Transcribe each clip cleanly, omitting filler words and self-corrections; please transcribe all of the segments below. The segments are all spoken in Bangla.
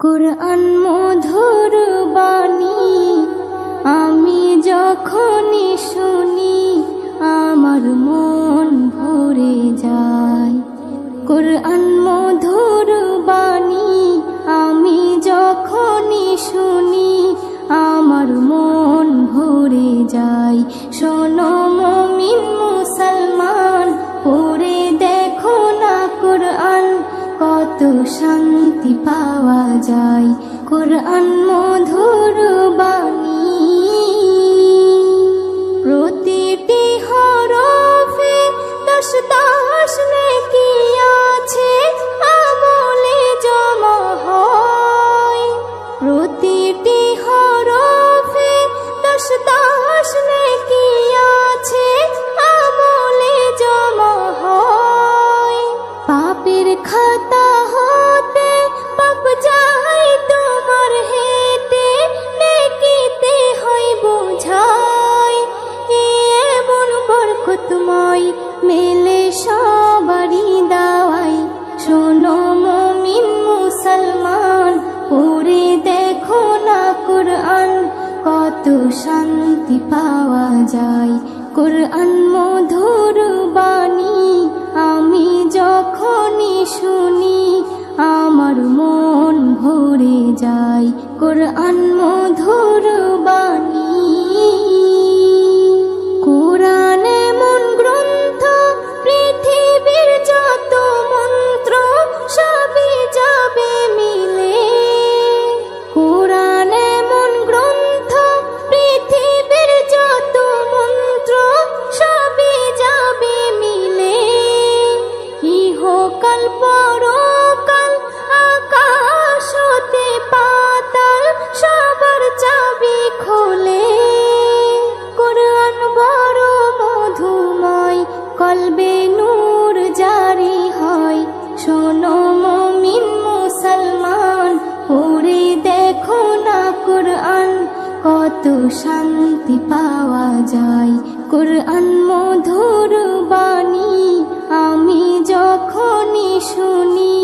কুরআন মধুর বাণী আমি যখনই শুনি আমার মন ভরে যায়। কুরআন মধুর বাণী আমি যখনই শুনি আমার মন ভরে যায়। শোনো মুমিন মুসলমান, পড়ে দেখো না কুরআন, কত শান্তি পাওয়া যায়। কুরআন মধুর বাণী প্রতিটি হরফে দশ দশ নেকি আছে, আমলে জমা হয়। প্রতিটি হরফে দশ দশ নেকি আছে, আমলে জমা হয়। পাপের খাতা হতে পাপ যায় তোমার হেঁটে, নেকিতে হয় বোঝাই। এমন বরকতময় মেলে সবারই দাওয়াই। শোনো মুমিন মুসলমান, পড়ে দেখো না কুরআন, কত শান্তি পাওয়া যায়। কুরআন মধুর বাণী আমি যখনই শুনি আমার মন ভরে যায়। কুরআন মধুর বাণী কুরআন এমন গ্রন্থ, পৃথিবীর যত মন্ত্র সবই যাবে মিলে। কুরআন এমন গ্রন্থ, পৃথিবীর যত মন্ত্র সবই যাবে মিলে। ইহকাল পরকাল আকাশ হতে পাতাল সবার চাবি খোলে। কুরআন বড় মধুময়, কলবে নূর জারি হয়। শোনো মুমিন মুসলমান, পড়ে দেখো না কুরআন, কত শান্তি পাওয়া যায়। কুরআন মধুর বাণী আমি যখনই শুনি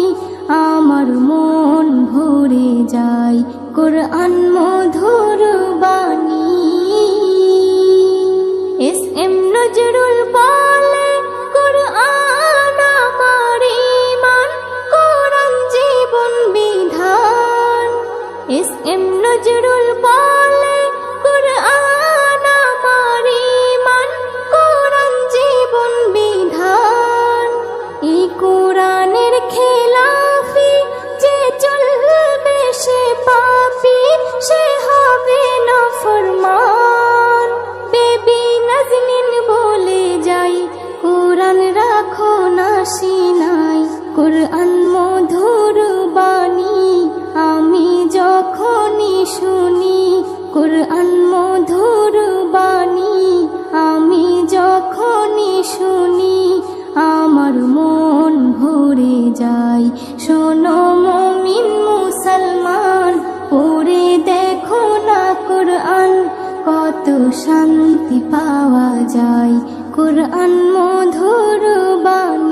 আমার মন ভরে যায়। কুরআন মধুর বাণী এস এম নজরুল বলে, কুরআন আমার ঈমান, কুরআন জীবন বিধান। এস এম নজরুল বলে, কুরআন আমার ঈমান, কুরআন জীবন বিধান। এই কুরআনের খেলাফি যে চলবে সে পাপী, সে হবে নাফরমান। বেবি নাজনীন বলে যাই, কুরআন রাখো না সিনায়। কুরআন মধুর বাণী আমি যখনই শুনি, কুরআন মধুর বাণী আমি যখনই শুনি আমার মন ভরে যায়। শোনো মুমিন মুসলমান, পড়ে দেখো না কুরআন, কত শান্তি পাওয়া যায়। কুরআন মধুর বাণী।